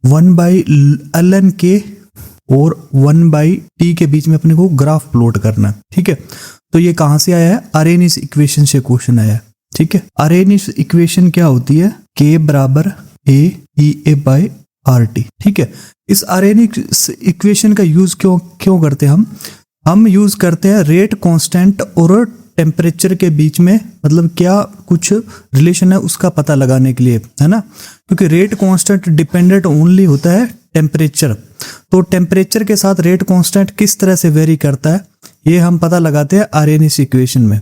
1/ln(k) और 1/t के बीच में अपने को ग्राफ प्लॉट करना है। ठीक है, तो ये कहाँ से आया है? अरेनियस इक्वेशन से क्वेश्चन आया है। ठीक है, अरेनियस इक्वेशन क्या होती है? k बराबर a/RT। ठीक है, इस अरेनियस इक्वेशन का यूज क्यों करते हैं हम यूज करते हैं रेट कांस्टेंट और टेम्परेचर के बीच में मतलब क्या कुछ रिलेशन है उसका पता लगाने के लिए, है ना। क्योंकि रेट कांस्टेंट डिपेंडेंट ओनली होता है टेम्परेचर, तो टेम्परेचर के साथ रेट कांस्टेंट किस तरह से वेरी करता है ये हम पता लगाते हैं अरेनियस इक्वेशन में।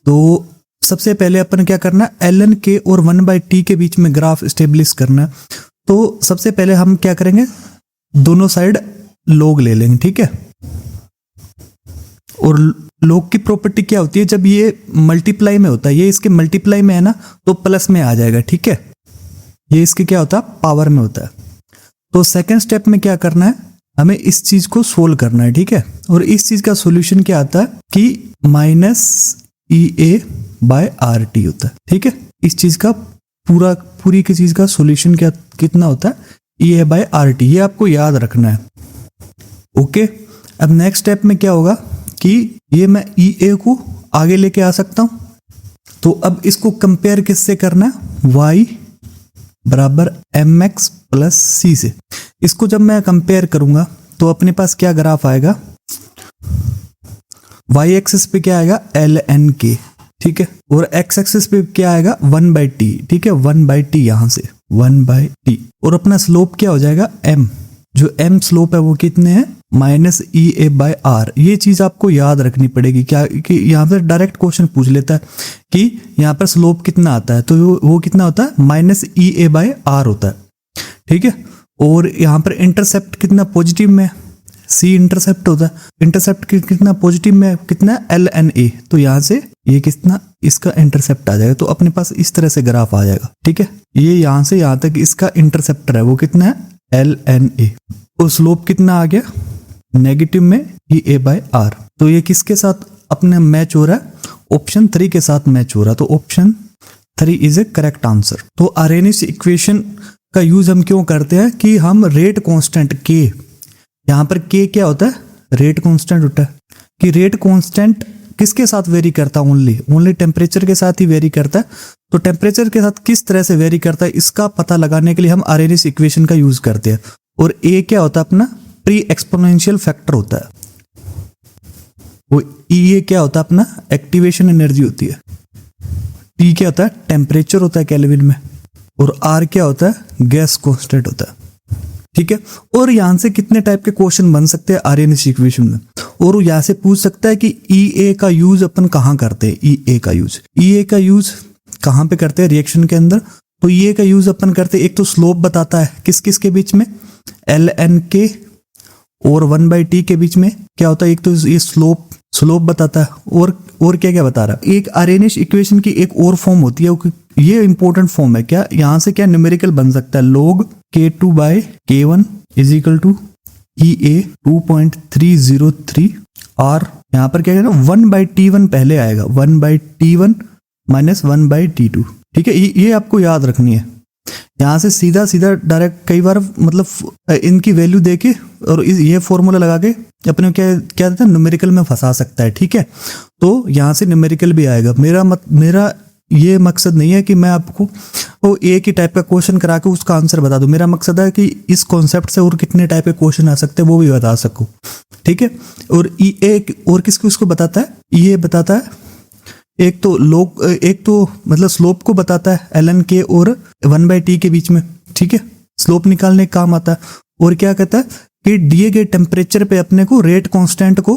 तो सबसे पहले अपन क्या करना है? ln(k) और 1/t के बीच में ग्राफ स्टेब्लिश करना है। तो सबसे पहले हम क्या करेंगे? दोनों साइड log ले लेंगे। ठीक है, और log की प्रॉपर्टी क्या होती है? जब ये मल्टीप्लाई में होता है, ये इसके मल्टीप्लाई में है ना, तो प्लस में आ जाएगा। ठीक है, ये इसके क्या होता है? पावर में होता है। तो सेकंड स्टेप में क्या करना है? हमें इस चीज को सोल्व करना है। ठीक है, और इस चीज का सॉल्यूशन क्या आता है कि -EA/RT होता है। ठीक है, इस चीज का पूरी की चीज का सॉल्यूशन कितना होता है? EA/RT। ये आपको याद रखना है। ओके, अब नेक्स्ट स्टेप में क्या होगा कि ये मैं EA को आगे लेके आ सकता हूं। तो अब इसको कंपेयर किससे करना है? y बराबर mx प्लस c से। इसको जब मैं कंपेयर करूंगा तो अपने पास क्या ग्राफ आएगा? y एक्सिस पे क्या आएगा? ln(k). ठीक है, और x एक्सिस पे क्या आएगा? 1/t। ठीक है, 1/t यहां से 1/t, और अपना स्लोप क्या हो जाएगा? m। जो m स्लोप है वो कितने हैं? -EA/R। ये चीज आपको याद रखनी पड़ेगी क्या कि यहाँ पर डायरेक्ट क्वेश्चन पूछ लेता है कि यहाँ पर स्लोप कितना आता है, तो वो कितना होता है? -EA/R होता है। ठीक है, और यहाँ पर इंटरसेप्ट कितना पॉजिटिव में? c इंटरसेप्ट होता है। इंटरसेप्ट कितना पॉजिटिव में? कितना? ln(a). तो यहाँ से ये कितना इसका इंटरसेप्ट आ जाएगा, तो अपने पास इस तरह से ग्राफ आ जाएगा। ठीक है, ये यहाँ से यहाँ तक इसका इंटरसेप्टर है वो कितना है? ln(a). और स्लोप कितना आ गया? नेगेटिव में EA/R। तो ये किसके साथ अपने मैच हो रहा है? ऑप्शन 3 के साथ मैच हो रहा है। तो option 3 is A correct answer. तो अरेनियस इक्वेशन का यूज हम क्यों करते हैं कि हम रेट कांस्टेंट k, यहाँ पर k क्या होता है? रेट कांस्टेंट होता है। कि रेट कांस्टेंट किसके साथ वेरी करता है? ओनली टेम्परेचर के साथ ही वेरी करता है। तो टेम्परेचर के साथ किस तरह से वेरी करता है इसका पता लगाने के लिए हम अरेनियस इक्वेशन का यूज करते हैं। और a क्या होता है? अपना प्री एक्सपोनेंशियल फैक्टर होता है। वो EA क्या होता है? अपना एक्टिवेशन एनर्जी होती है। T क्या होता है? टेम्परेचर होता है केल्विन में। और R क्या होता है? गैस कांस्टेंट होता है। ठीक है, और यहां से कितने टाइप के क्वेश्चन बन सकते हैं अरेनियस इक्वेशन में। और यहां से पूछ सकता है कि EA का यूज अपन कहाँ करते हैं? EA का यूज कहाँ पे करते हैं? रिएक्शन के अंदर। तो EA का यूज अपन करते हैं, एक तो स्लोप बताता है किस किस के बीच में? ln(k) और 1/t के बीच में क्या होता है? एक तो ये स्लोप बताता है, और क्या क्या बता रहा है? एक अरेनियस इक्वेशन की एक और फॉर्म होती है, ये इंपॉर्टेंट फॉर्म है। क्या यहाँ से क्या न्यूमेरिकल बन सकता है? log k2/k1 is equal to EA 2.303 R। यहाँ पर क्या है ना? 1/t1 पहले आएगा, 1/t1 माइनस 1/t2। ठीक है, ये आपको याद रखनी है। यहाँ से सीधा डायरेक्ट कई बार मतलब इनकी वैल्यू देके और ये फॉर्मूला लगा के अपने क्या देता है? न्यूमेरिकल में फंसा सकता है। ठीक है, तो यहाँ से न्यूमेरिकल भी आएगा। मेरा ये मकसद नहीं है कि मैं आपको वो एक ही टाइप का क्वेश्चन करा के उसका आंसर बता दूं। मेरा मकसद है कि इस कॉन्सेप्ट से और कितने टाइप के क्वेश्चन आ सकते हैं वो भी बता सकूं। ठीक है, और EA और किसको बताता है? EA बताता है एक तो मतलब स्लोप को बताता है ln(k) और 1/t के बीच में। ठीक है, स्लोप निकालने का काम आता है। और क्या कहता है कि दिए गए टेम्परेचर पे अपने को रेट कांस्टेंट को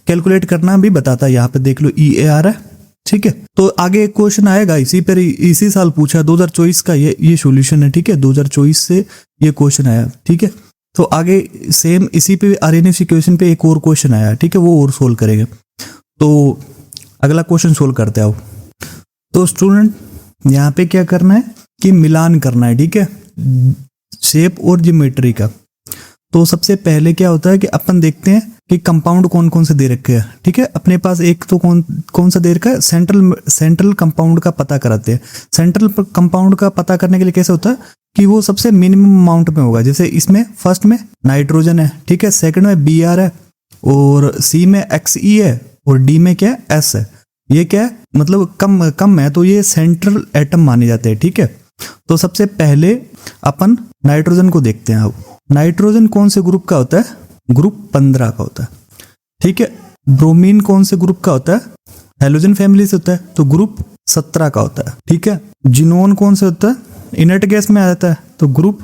कैलकुलेट करना भी बताता है। यहाँ पे देख लो EA आ रहा है। ठीक है, तो आगे एक क्वेश्चन आएगा इसी साल पूछा 2024 का, ये सॉल्यूशन है। ठीक है, 2024 से ये क्वेश्चन आया। ठीक है, तो आगे सेम इसी पे अरेनियस इक्वेशन पे एक और क्वेश्चन आया। ठीक है, वो और सोल्व करेंगे। तो अगला क्वेश्चन सोल्व करते आओ। तो स्टूडेंट यहाँ पे क्या करना है कि मिलान करना है। ठीक है, शेप और ज्योमेट्री का। तो सबसे पहले क्या होता है कि अपन देखते हैं कि कंपाउंड कौन कौन से दे रखे हैं। ठीक है, अपने पास एक तो कौन सा दे रखा है? सेंट्रल कंपाउंड का पता कराते हैं। सेंट्रल कंपाउंड का पता करने के लिए कैसे होता है कि वो सबसे मिनिमम अमाउंट में होगा। जैसे इसमें फर्स्ट में नाइट्रोजन है, ठीक है, सेकंड में Br है, और सी में Xe है, और डी में क्या है, S है। ये क्या है, मतलब कम कम है, तो ये सेंट्रल एटम माने जाते हैं, ठीक है। तो सबसे पहले अपन नाइट्रोजन को देखते हैं। अब नाइट्रोजन कौन से ग्रुप का होता है, ग्रुप 15 का होता है, ठीक है। ब्रोमीन कौन से ग्रुप का होता है, हैलोजन फैमिली से होता है, तो ग्रुप 17 का होता है, ठीक है। जिनोन कौन से होता है, इनर्ट गैस में आ जाता है, तो ग्रुप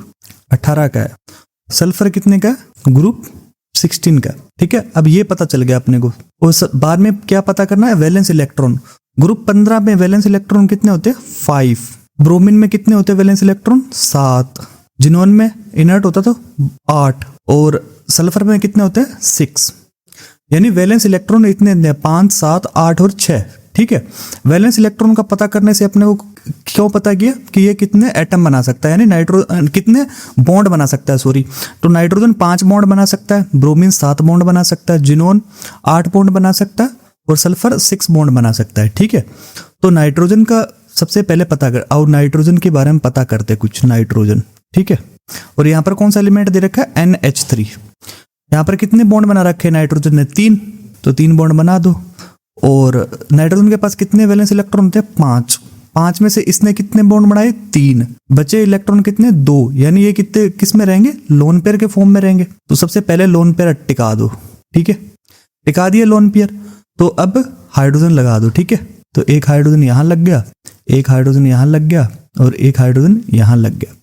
18 का है। सल्फर कितने का है, ग्रुप 16 का, ठीक है। अब ये पता चल गया अपने को। और बाद में क्या पता करना है, वैलेंस इलेक्ट्रॉन। ग्रुप 15 में वैलेंस इलेक्ट्रॉन कितने होते हैं, 5। ब्रोमीन में कितने होते हैं वैलेंस इलेक्ट्रॉन, 7। जिनोन में इनर्ट होता तो 8, और सल्फर में कितने होते हैं, 6। यानी वैलेंस इलेक्ट्रॉन इतने 5, 7, 8 और 6, ठीक है। वैलेंस इलेक्ट्रॉन का पता करने से अपने को क्यों पता किया कि ये कितने एटम बना सकता है, यानी नाइट्रोजन कितने बॉन्ड बना सकता है, सॉरी। तो नाइट्रोजन 5 बॉन्ड बना सकता है, ब्रोमीन 7 बॉन्ड बना सकता है, जिनोन 8 बॉन्ड बना सकता है, और सल्फर 6 बॉन्ड बना सकता है, ठीक है। तो नाइट्रोजन का सबसे पहले पता कर, और नाइट्रोजन के बारे में पता करते कुछ नाइट्रोजन, ठीक है। और यहाँ पर कौन सा एलिमेंट दे रखा है, NH3। यहाँ पर कितने बॉन्ड बना रखे हैं नाइट्रोजन ने, 3, तो 3 बॉन्ड बना दो। और नाइट्रोजन के पास कितने वैलेंस इलेक्ट्रॉन होते हैं, 5। 5 में से इसने कितने बॉन्ड बनाए, 3। बचे इलेक्ट्रॉन कितने, 2। यानी ये कितने किस में रहेंगे, लोन पेयर के फॉर्म में रहेंगे। तो सबसे पहले लोन पेयर टिका दो, ठीक है, टिका दिए लोन पेयर। तो अब हाइड्रोजन लगा दो, ठीक है। तो एक हाइड्रोजन यहाँ लग गया, एक हाइड्रोजन यहाँ लग गया, और एक हाइड्रोजन यहाँ लग गया,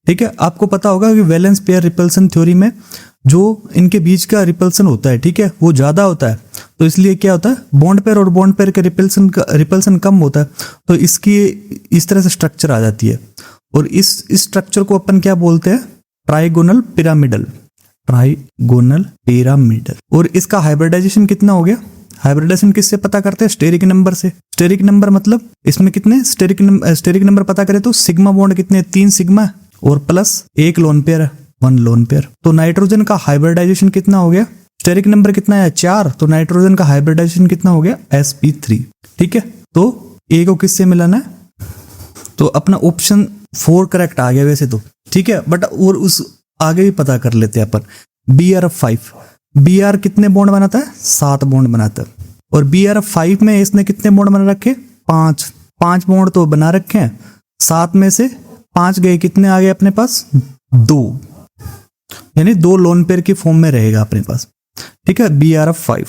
ठीक है। आपको पता होगा कि वैलेंस पेयर रिपल्सन थ्योरी में जो इनके बीच का रिपल्सन होता है, ठीक है, वो ज्यादा होता है। तो इसलिए क्या होता है, बॉन्ड पेयर और बॉन्ड पेयर के रिपल्सन कम होता है, तो इसकी इस तरह से स्ट्रक्चर आ जाती है। और इस स्ट्रक्चर को अपन क्या बोलते हैं, ट्राइगोनल पिरामिडल, ट्राइगोनल पिरामिडल। और इसका हाइब्रिडाइजेशन कितना हो गया, हाइब्रिडाइजेशन किससे पता करते हैं, स्टेरिक नंबर से। स्टेरिक नंबर मतलब इसमें कितने स्टेरिक नंबर पता करें तो सिग्मा बॉन्ड कितने, 3 सिग्मा, और plus 1 lone pair, 1 lone pair. तो नाइट्रोजन का हाइब्रिडाइजेशन कितना हो गया, स्टेरिक नंबर कितना है, 4, तो नाइट्रोजन का हाइब्रिडाइजेशन कितना हो गया, sp3, ठीक है। तो ए को किससे मिलाना है, तो अपना ऑप्शन 4 करेक्ट आ गया वैसे तो, ठीक है। बट और उस आगे भी पता कर लेते हैं अपन। Br5, Br कितने बॉन्ड बनाता है, 7 बॉन्ड बनाता है। और Br5 में इसने कितने बॉन्ड बना रखे, 5 बॉन्ड तो बना रखे हैं। 7 में से 5 गए, कितने आ गए अपने पास, 2, यानी 2 लोन पेयर की फॉर्म में रहेगा अपने पास, ठीक है। Brf5,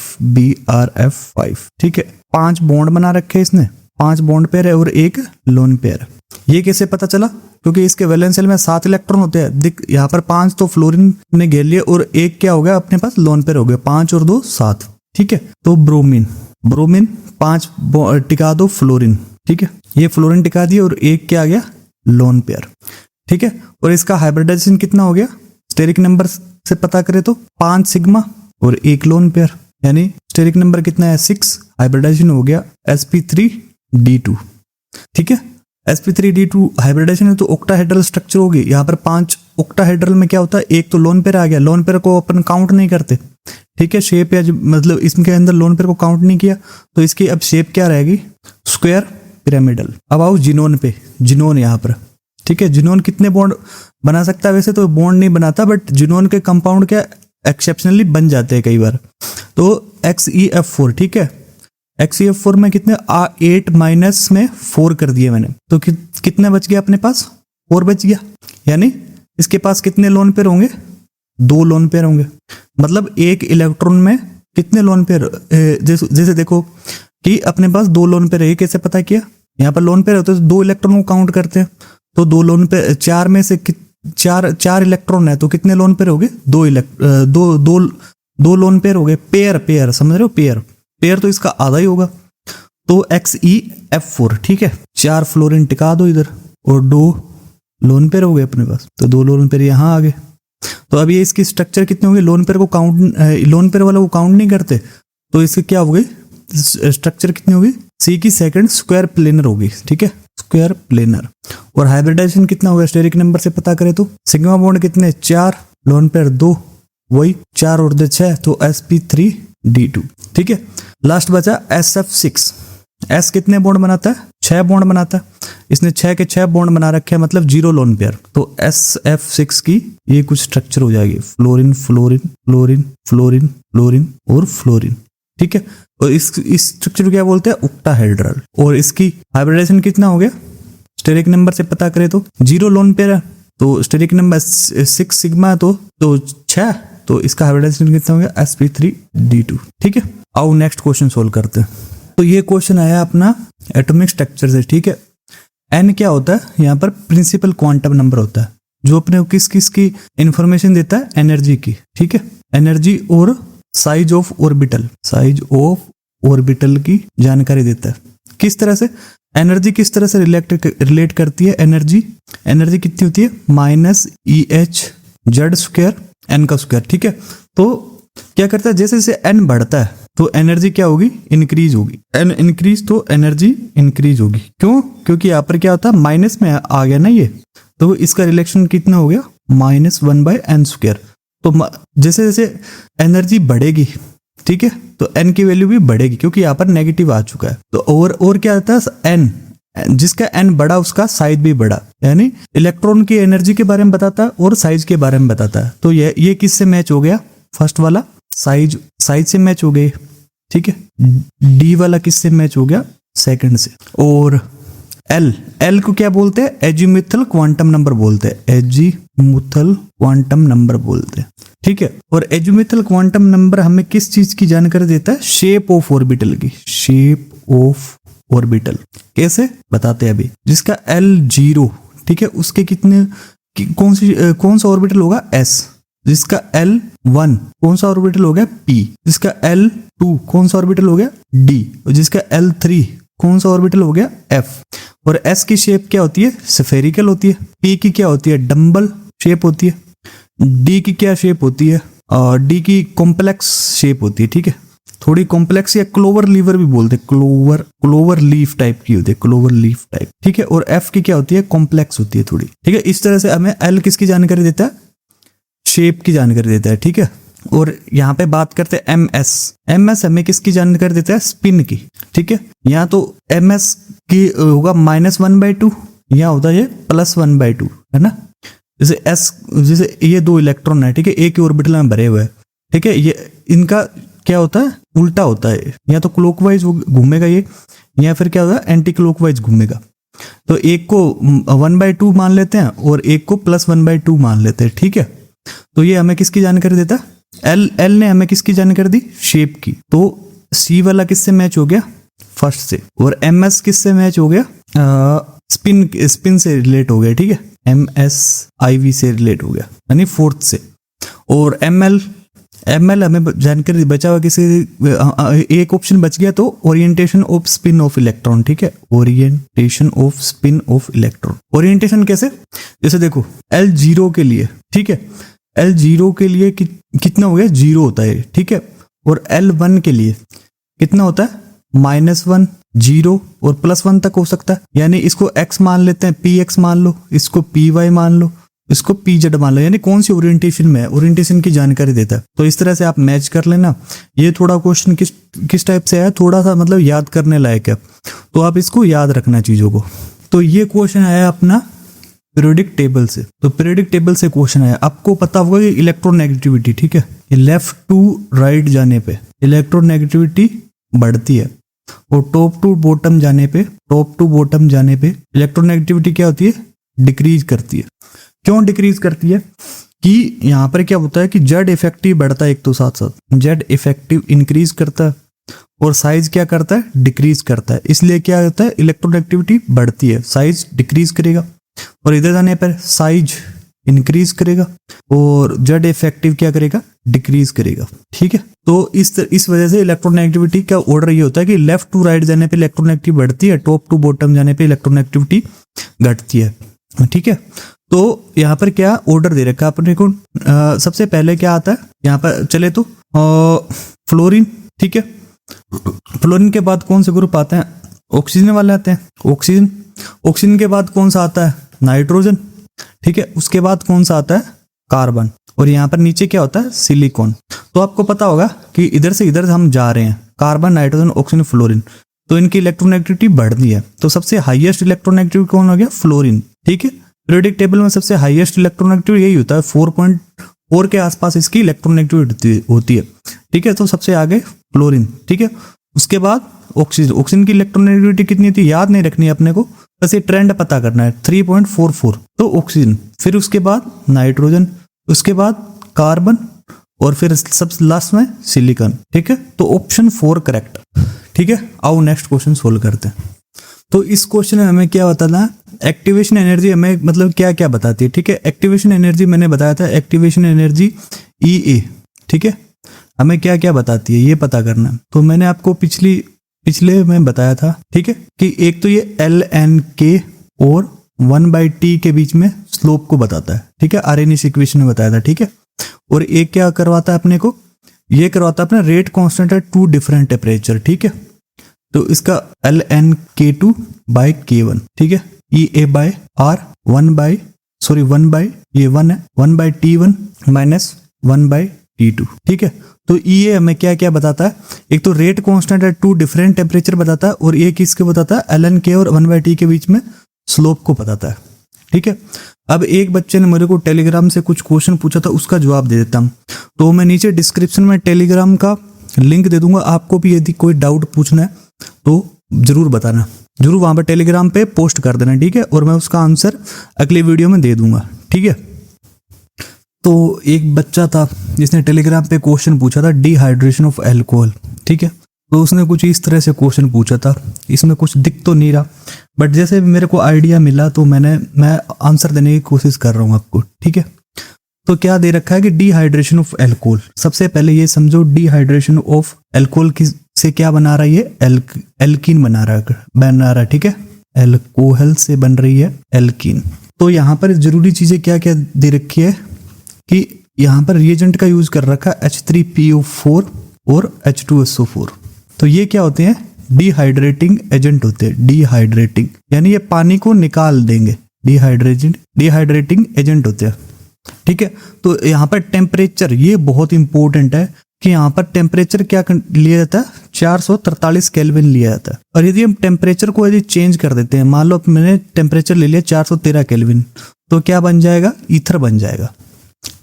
ठीक है। 5 बॉन्ड बना रखे इसने, 5 बॉन्ड पेयर है और 1 लोन पेयर। ये कैसे पता चला, क्योंकि इसके वैलेंस शेल में 7 इलेक्ट्रॉन होते हैं। दिख यहाँ पर 5 तो फ्लोरीन ने घेर लिए, और 1 क्या हो गया अपने पास, लोन पेयर हो गया। 5 और 2 7, ठीक है। तो ब्रोमीन 5 टिका दो फ्लोरीन, ठीक है, ये फ्लोरीन टिका दिए, और 1 क्या आ गया, लोन पेयर, ठीक है। और इसका हाइब्रिडाइजेशन कितना हो गया, स्टेरिक नंबर से पता करें तो 5 सिग्मा और 1 लोन पेयर, यानी स्टेरिक नंबर कितना है, 6। हाइब्रिडाइजेशन हो गया sp3d2, ठीक है। sp3d2 हाइब्रिडाइजेशन है तो ऑक्टाहेड्रल स्ट्रक्चर होगी। यहाँ पर 5 ऑक्टाहेड्रल में क्या होता है, एक तो लोन पेयर आ गया, लोन पेयर को अपन काउंट नहीं करते, ठीक है। शेप या मतलब इसके अंदर लोन पेयर को काउंट नहीं किया, तो इसकी अब शेप क्या रहेगी, स्क्वायर पिरामिडल। अब आओ जिनोन पे, जिनोन यहाँ पर, ठीक है। जिनोन कितने बॉन्ड बना सकता है, वैसे तो बॉन्ड नहीं बनाता, बट जिनोन के कंपाउंड क्या एक्सेप्शनली बन जाते हैं कई बार। तो XeF4, ठीक है। XeF4 में कितने 8 माइनस में 4 कर दिए मैंने, तो कितने बच गया अपने पास, 4 बच गया। यानी इसके पास कितने लोन पेयर होंगे, 2 लोन पेयर होंगे। मतलब एक इलेक्ट्रॉन में कितने लोन पेयर, जैसे देखो कि अपने पास 2 लोन पेयर है। कैसे पता किया, यहाँ पर लोन पेयर होते हैं तो 2 इलेक्ट्रॉन को काउंट करते हैं, तो 2 लोन पेयर, 4 में से 4 इलेक्ट्रॉन है, तो कितने लोन पेयर हो गए, 2 लोन पेयर हो गए। पेयर समझ रहे हो, पेयर तो इसका आधा ही होगा। तो XeF4, ठीक है। 4 फ्लोरीन टिका दो इधर, और 2 लोन पेयर हो गए अपने पास, तो 2 लोन पेयर यहाँ आ गए। तो अब ये इसकी स्ट्रक्चर कितने होंगे, लोन पेयर वाला को काउंट नहीं करते, तो इसकी क्या हो गई, स्ट्रक्चर कितनी होगी, C की सेकंड स्क्वायर प्लेनर होगी, ठीक है, स्क्वायर प्लेनर। और हाइब्रिडाइजेशन कितना होगा, स्टेरिक नंबर से पता करें तो सिग्मा बॉन्ड कितने, 4, लोन पेयर 2, वही 4 और 2 6, तो sp3d2, ठीक है। लास्ट बचा SF6। एस कितने बॉन्ड बनाता है? 6 बॉन्ड बनाता है। इसने 6 के 6 बॉन्ड बना रखे हैं, मतलब 0 लोन पेयर। तो SF6 की ये कुछ स्ट्रक्चर हो जाएगी, fluorine fluorine fluorine fluorine fluorine और फ्लोरीन, ठीक है। और इस स्ट्रक्चर को क्या बोलते हैं? ऑक्टाहेड्रल। और इसकी हाइब्रिडाइजेशन कितना हो गया? स्टेरिक नंबर से पता करें तो 0 लोन पेयर है, तो स्टेरिक नंबर 6 सिग्मा है, तो 6, तो इसका हाइब्रिडाइजेशन कितना हो गया? sp3d2, ठीक है। आओ नेक्स्ट क्वेश्चन सोल्व करते हैं। तो ये क्वेश्चन आया अपना एटॉमिक स्ट्रक्चर से, ठीक है। एन क्या होता है? यहाँ पर प्रिंसिपल क्वांटम नंबर होता है, जो अपने किस किस की इंफॉर्मेशन देता है? एनर्जी की, ठीक है। एनर्जी और size of orbital, size of orbital की जानकारी देता है। किस तरह से? एनर्जी किस तरह से रिलेट करती है? एनर्जी कितनी होती है? -EH/z² एन का स्क्वायर, ठीक है। तो क्या करता है? जैसे जैसे एन बढ़ता है तो एनर्जी क्या होगी? इंक्रीज होगी। एन इंक्रीज तो एनर्जी इंक्रीज होगी। क्यों? क्योंकि यहाँ पर क्या होता है? माइनस में आ गया ना ये, तो इसका रिलेशन कितना हो गया? -1/n²। तो जैसे जैसे एनर्जी बढ़ेगी, ठीक है, तो एन की वैल्यू भी बढ़ेगी, क्योंकि यहाँ पर नेगेटिव आ चुका है। तो और क्या आता है? एन, जिसका एन बढ़ा उसका साइज भी बढ़ा, यानी इलेक्ट्रॉन की एनर्जी के बारे में बताता है और साइज के बारे में बताता है। तो ये किससे मैच हो गया? फर्स्ट वाला साइज से मैच हो गए, ठीक है। डी वाला किससे मैच हो गया? सेकंड से। और एल को क्या बोलते हैं? एजीमुथल क्वांटम नंबर बोलते हैं, एजीमुथल क्वांटम नंबर बोलते हैं, ठीक है। और एजीमुथल क्वांटम नंबर हमें किस चीज की जानकारी देता है? शेप ऑफ ऑर्बिटल की, शेप ऑफ ऑर्बिटल। कैसे बताते हैं अभी। जिसका L0, ठीक है, उसके कितने कौन सा ऑर्बिटल होगा? S। जिसका L1 कौन सा ऑर्बिटल हो गया? P। जिसका L2 कौन सा ऑर्बिटल हो गया? D। और जिसका L3 कौन सा ऑर्बिटल हो गया? F। और S की शेप क्या होती है? स्फेरिकल होती है। P की क्या होती है? डम्बल शेप होती है। D की क्या शेप होती है? D की कॉम्प्लेक्स शेप होती है, ठीक है, थोड़ी कॉम्प्लेक्स, या क्लोवर लीवर भी बोलते हैं, क्लोवर लीफ टाइप की होती है, क्लोवर लीफ टाइप, ठीक है। और F की क्या होती है? कॉम्प्लेक्स होती है थोड़ी, ठीक है। इस तरह से हमें L किसकी जानकारी देता है? शेप की जानकारी देता है, ठीक है। और यहाँ पे बात करते हैं MS हमें किसकी जानकारी देता है? स्पिन की, ठीक है। यहाँ तो MS की होगा -1/2, यहाँ होता है ये +1/2, है ना। जैसे ये 2 इलेक्ट्रॉन है, ठीक है, एक ही ऑर्बिटल में भरे हुए हैं, ठीक है। ये इनका क्या होता है? उल्टा होता है, या तो क्लॉकवाइज घूमेगा ये, या फिर क्या होता है? एंटी क्लॉकवाइज घूमेगा। तो एक को 1/2 मान लेते हैं और एक को +1/2 मान लेते हैं, ठीक है। तो ये हमें किसकी जानकारी देता है? L ने हमें किसकी जानकारी दी? शेप की। तो C वाला किससे मैच हो गया? फर्स्ट से। और MS किससे मैच हो गया? स्पिन से रिलेट हो गया, ठीक है। MS IV से रिलेट हो गया, यानी फोर्थ से। और ML हमें जानकारी बचा हुआ किसी, एक ऑप्शन बच गया, तो orientation off spin off electron, ठीक है, orientation off spin off electron. Orientation कैसे? जैसे देखो L0 के लिए, ठीक है, L0 के लिए कितना हो गया? 0 होता है, ठीक है। और L1 के लिए कितना होता है? -1, 0 और +1 तक हो सकता है, यानी इसको x मान लेते हैं, px मान लो, इसको py मान लो, इसको pz मान लो, यानी कौन सी ओरिएंटेशन में है, ओरिएंटेशन की जानकारी देता है। तो इस तरह से आप मैच कर लेना। ये थोड़ा क्वेश्चन किस टाइप से है, थोड़ा सा मतलब याद करने लायक है, तो आप इसको याद रखना चीजों को। तो ये क्वेश्चन आया अपना पीरियोडिक टेबल से। तो पीरियोडिक टेबल से क्वेश्चन आया, आपको पता होगा कि इलेक्ट्रोनेगेटिविटी, ठीक है, लेफ्ट टू राइट जाने पे इलेक्ट्रोनेगेटिविटी बढ़ती है, और टॉप टू बॉटम जाने पे इलेक्ट्रोनेगेटिविटी क्या होती है? डिक्रीज करती है। क्यों डिक्रीज करती है? कि यहाँ पर क्या होता है कि जेड इफेक्टिव बढ़ता है, एक तो साथ साथ जेड इफेक्टिव इंक्रीज करता है, और साइज क्या करता है? डिक्रीज करता है। इसलिए क्या होता है? इलेक्ट्रोनेगेटिविटी बढ़ती है, साइज डिक्रीज करेगा, और इधर जाने पर साइज इंक्रीज करेगा, और जेड इफेक्टिव क्या करेगा? डिक्रीज करेगा, ठीक है। तो इस वजह से इलेक्ट्रोनेगेटिविटी का ऑर्डर ये होता है कि लेफ्ट टू राइट जाने पे इलेक्ट्रोनेगेटिविटी बढ़ती है, टॉप टू बॉटम जाने पे इलेक्ट्रोनेगेटिविटी घटती है, ठीक है। तो यहाँ पर क्या ऑर्डर दे रखा है अपने को? सबसे पहले क्या आता है यहाँ पर? चले तो फ्लोरीन, ठीक है। फ्लोरीन के बाद कौन से ग्रुप आते हैं? ऑक्सीजन वाले आते हैं, ऑक्सीजन के बाद कौन सा आता है? नाइट्रोजन, ठीक है। उसके बाद कौन सा आता है? कार्बन। और यहाँ पर नीचे क्या होता है? सिलिकॉन। तो आपको पता होगा कि इधर से हम जा रहे हैं, कार्बन, नाइट्रोजन, ऑक्सीजन, फ्लोरीन। तो इनकी इलेक्ट्रोनेगेटिविटी बढ़ती है। तो सबसे हाईएस्ट इलेक्ट्रोनेगेटिविटी कौन हो गया? फ्लोरीन। ठीक है, पीरियोडिक टेबल में सबसे हाईएस्ट इलेक्ट्रोनेगेटिविटी यही होता है, 4.4 के आसपास इसकी इलेक्ट्रोनेगेटिविटी होती है। ठीक है, तो सबसे आगे फ्लोरीन। ठीक है, उसके बाद ऑक्सीजन। ऑक्सीजन की इलेक्ट्रोनेगेटिविटी कितनी थी याद नहीं रखनी है अपने को, बस ये ट्रेंड पता करना है, 3.44 तो ऑक्सीजन। फिर उसके बाद नाइट्रोजन, उसके बाद कार्बन और फिर सब लास्ट में सिलिकॉन। ठीक है, तो ऑप्शन 4 करेक्ट। ठीक है, आओ नेक्स्ट क्वेश्चन सोल्व करते हैं। तो इस क्वेश्चन में हमें क्या बताना है? एक्टिवेशन एनर्जी हमें मतलब क्या क्या बताती है। ठीक है, एक्टिवेशन एनर्जी मैंने बताया था, एक्टिवेशन एनर्जी EA। ठीक है, हमें क्या क्या बताती है ये पता करना है। तो मैंने आपको पिछले में बताया था, ठीक है, कि एक तो ये ln(k) और 1/t के बीच में स्लोप को बताता है। ठीक है, आर्हेनियस इक्वेशन में बताया था। ठीक है, और एक क्या करवाता है अपने को? ये करवाता है अपना रेट कांस्टेंट है 2 डिफरेंट टेम्परेचर। ठीक है, तो इसका ln(k2) by k1। ठीक है, EA/R 1/T1 माइनस 1/T2। ठीक है, तो EA हमें क्या क्या बताता है? एक तो रेट कांस्टेंट है 2 डिफरेंट टेम्परेचर बताता है, और एक किसके बताता है? ln(k) और 1/t के बीच में स्लोप को बताता है। ठीक है, अब एक बच्चे ने मेरे को टेलीग्राम से कुछ क्वेश्चन पूछा था, उसका जवाब दे देता हूँ। तो मैं नीचे डिस्क्रिप्शन में टेलीग्राम का लिंक दे दूंगा, आपको भी यदि कोई डाउट पूछना है तो जरूर बताना, जरूर वहां पर टेलीग्राम पे पोस्ट कर देना। ठीक है, और मैं उसका आंसर अगली वीडियो में दे दूंगा। ठीक है, तो एक बच्चा था जिसने टेलीग्राम पे क्वेश्चन पूछा था, डिहाइड्रेशन ऑफ अल्कोहल। ठीक है, तो उसने कुछ इस तरह से क्वेश्चन पूछा था, इसमें कुछ दिख तो नहीं रहा, बट जैसे मेरे को आइडिया मिला तो मैं आंसर देने की कोशिश कर रहा हूँ आपको। ठीक है, तो क्या दे रखा है कि डिहाइड्रेशन ऑफ अल्कोहल। सबसे पहले ये समझो डिहाइड्रेशन ऑफ अल्कोहल से क्या बना रहा है? ये एल्कीन बना रहा है। ठीक है, अल्कोहल से बन रही है एल्कीन। तो यहाँ पर जरूरी चीजें क्या क्या दे रखी है कि यहाँ पर रिएजेंट का यूज कर रखा है H3PO4 और H2SO4। तो ये क्या होते हैं? डिहाइड्रेटिंग एजेंट होते हैं। डिहाइड्रेटिंग यानी ये पानी को निकाल देंगे, डिहाइड्रेटिंग एजेंट होते हैं। ठीक है, तो यहाँ पर टेम्परेचर ये बहुत इंपॉर्टेंट है कि यहाँ पर टेम्परेचर क्या लिया जाता है? 443 केल्विन लिया जाता है। और यदि हम टेम्परेचर को यदि चेंज कर देते हैं, मान लो मैंने टेम्परेचर ले लिया 413 केल्विन, तो क्या बन जाएगा? ईथर बन जाएगा।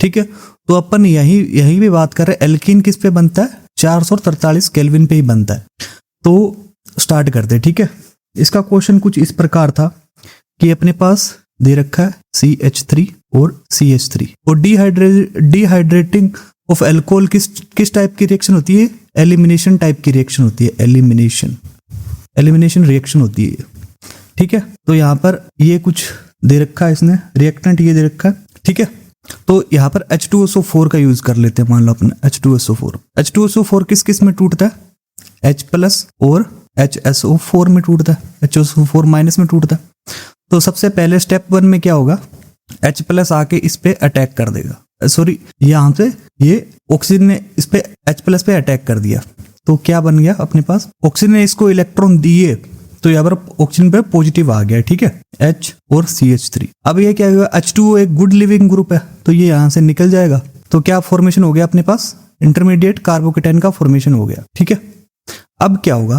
ठीक है, तो अपन यही भी बात कर रहे हैं, एल्कीन किस पे बनता है? 443 केल्विन पे ही बनता है। तो स्टार्ट करते हैं। ठीक है, इसका क्वेश्चन कुछ इस प्रकार था कि अपने पास दे रखा है CH3 और CH3, और डिहाइड्रेटिंग ऑफ अल्कोहल किस टाइप की रिएक्शन होती है? एलिमिनेशन टाइप की रिएक्शन होती है। एलिमिनेशन रिएक्शन होती है। ठीक है, तो यहाँ पर ये कुछ दे रखा है, इसने रिएक्टेंट ये दे रखा है। ठीक है, तो यहाँ पर H2SO4 का यूज कर लेते हैं। मान लो अपने H2SO4 किस किस में टूटता है? H+ और HSO4 में टूटता है, HSO4- में टूटता है। तो सबसे पहले स्टेप 1 में क्या होगा? H+ आके इस पे अटैक कर देगा, सॉरी यहाँ से ये ऑक्सीजन ने इस पे H+ पे अटैक कर दिया, तो क्या बन गया अपने पास? ऑक्सीजन ने इसको इलेक्ट्रॉन दिए, तो यहाँ पर ऑक्सीजन पे पॉजिटिव आ गया। ठीक है, H और CH3। अब ये क्या होगा? H2O एक गुड लिविंग ग्रुप है, तो ये यहाँ से निकल जाएगा। तो क्या फॉर्मेशन हो गया अपने पास? इंटरमीडिएट कार्बोकेटाइन का फॉर्मेशन हो गया। ठीक है, अब क्या होगा?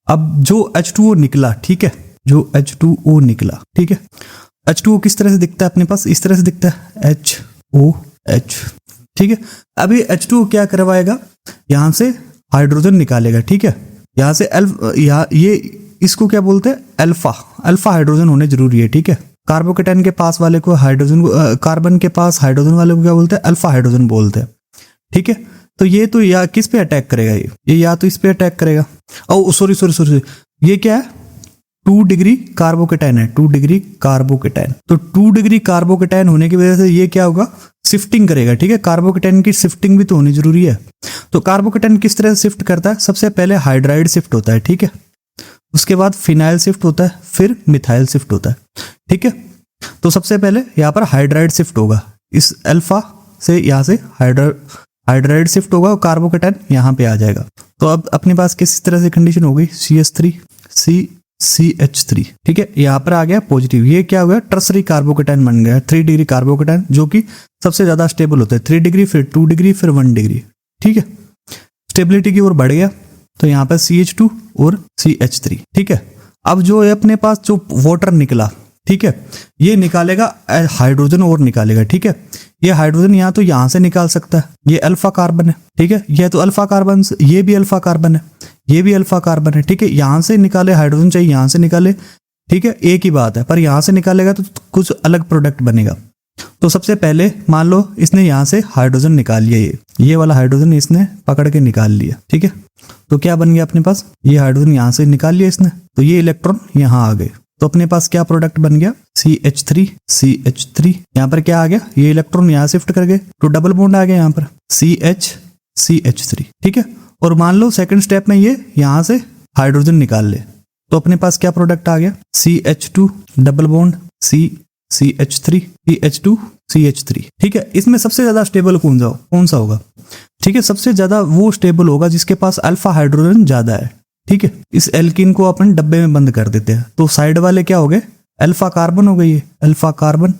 अब जो H2O निकला, ठीक है, जो H2O निकला, ठीक है, H2O किस तरह से दिखता है अपने पास? इस तरह से दिखता है, HOH। ठीक है, अभी H2O क्या करवाएगा? यहां से हाइड्रोजन निकालेगा। ठीक है, यहां से ये इसको क्या बोलते हैं? अल्फा हाइड्रोजन होने जरूरी है। ठीक है, कार्बोकेटाइन के पास वाले को हाइड्रोजन, कार्बन के पास हाइड्रोजन वाले को क्या बोलते हैं? अल्फा हाइड्रोजन बोलते हैं। ठीक है, तो ये तो या किस पे अटैक करेगा? ये या तो इस पे अटैक करेगा। ओ सॉरी, ये क्या है? 2 डिग्री कार्बोकेटाइन है, 2 डिग्री कार्बोकेटाइन। तो 2 डिग्री कार्बोकेटाइन होने की वजह से ये क्या होगा? शिफ्टिंग करेगा। ठीक है, कार्बोकेटाइन की शिफ्टिंग भी तो होनी जरूरी है। तो कार्बोकेटाइन किस तरह से शिफ्ट करता है? सबसे पहले हाइड्राइड शिफ्ट होता है। ठीक है, उसके बाद फिनाइल शिफ्ट होता है, फिर मिथाइल शिफ्ट होता है। ठीक है, तो सबसे पहले यहाँ पर हाइड्राइड शिफ्ट होगा, इस अल्फा से यहाँ से हाइड्राइड शिफ्ट होगा और कार्बोकेटाइन यहाँ पे आ जाएगा। तो अब अपने पास किस तरह से कंडीशन हो गई? CH3 ठीक है, यहाँ पर आ गया पॉजिटिव। ये क्या हो गया? टर्सरी कार्बोकेटाइन बन गया, 3 डिग्री कार्बोकेटाइन, जो कि सबसे ज्यादा स्टेबल होता है। 3 डिग्री, फिर 2 डिग्री, फिर 1 डिग्री। ठीक है, स्टेबिलिटी की ओर बढ़ गया। तो यहाँ पे CH2 और CH3, ठीक है। अब जो है अपने पास जो वाटर निकला, ठीक है, ये निकालेगा हाइड्रोजन और निकालेगा, ठीक है। ये हाइड्रोजन या तो यहाँ से निकाल सकता है, ये अल्फा कार्बन है, ठीक है, ये तो अल्फा कार्बन, ये भी अल्फा कार्बन है, ये भी अल्फा कार्बन है, ठीक है। यहाँ से निकाले हाइड्रोजन चाहिए, यहाँ से निकाले, ठीक है, एक ही बात है, पर यहाँ से निकालेगा तो कुछ अलग प्रोडक्ट बनेगा। तो सबसे पहले मान लो इसने यहाँ से हाइड्रोजन निकाल लिया, ये वाला हाइड्रोजन इसने पकड़ के निकाल लिया, ठीक है। तो क्या बन गया अपने पास, ये हाइड्रोजन यहाँ से निकाल लिया इसने, तो ये इलेक्ट्रॉन यहाँ आ गए, तो अपने पास क्या प्रोडक्ट बन गया, CH3 यहाँ पर क्या आ गया, ये इलेक्ट्रॉन यहाँ शिफ्ट कर गए, तो डबल बॉन्ड आ गया यहाँ पर CH3, ठीक है। और मान लो सेकंड स्टेप में ये यहाँ से हाइड्रोजन निकाल ले, तो अपने पास क्या प्रोडक्ट आ गया, CH2 double bond CH3 CH2 ठीक है। इसमें सबसे ज्यादा स्टेबल कौन सा होगा, ठीक है, सबसे ज्यादा वो स्टेबल होगा जिसके पास अल्फा हाइड्रोजन ज्यादा है, ठीक है। इस एल्कीन को अपन डब्बे में बंद कर देते हैं, तो साइड वाले क्या हो गए, अल्फा कार्बन हो गई है, अल्फा कार्बन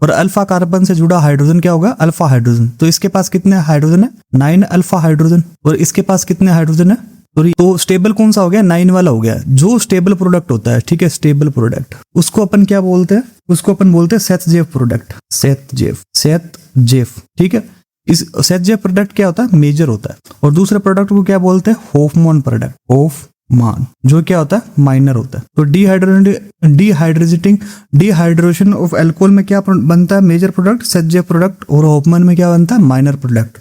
और अल्फा कार्बन से जुड़ा हाइड्रोजन क्या होगा, अल्फा हाइड्रोजन। तो इसके पास कितने हाइड्रोजन है, 9 अल्फा हाइड्रोजन, और इसके पास कितने हाइड्रोजन है, तो स्टेबल कौन सा हो गया, 9 वाला हो गया। जो स्टेबल प्रोडक्ट होता है, ठीक है, स्टेबल प्रोडक्ट, उसको अपन क्या बोलते हैं, उसको अपन बोलते हैं सेतजेव प्रोडक्ट, सेतजेव, ठीक है। इस सेतजेव प्रोडक्ट क्या होता है, मेजर होता है, और दूसरे प्रोडक्ट को क्या बोलते हैं, होफमान प्रोडक्ट, होफमान, जो क्या होता है, माइनर होता है। तो डिहाइड्रेशन ऑफ अल्कोहल में क्या बनता है, मेजर प्रोडक्ट सेतजेव प्रोडक्ट, और होफमान में क्या बनता है, माइनर प्रोडक्ट।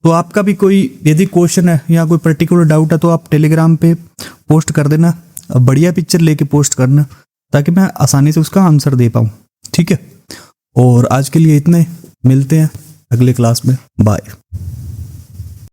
तो आपका भी कोई यदि क्वेश्चन है या कोई पर्टिकुलर डाउट है तो आप टेलीग्राम पे पोस्ट कर देना, बढ़िया पिक्चर लेके पोस्ट करना, ताकि मैं आसानी से उसका आंसर दे पाऊँ, ठीक है। और आज के लिए इतना ही, मिलते हैं अगले क्लास में, बाय।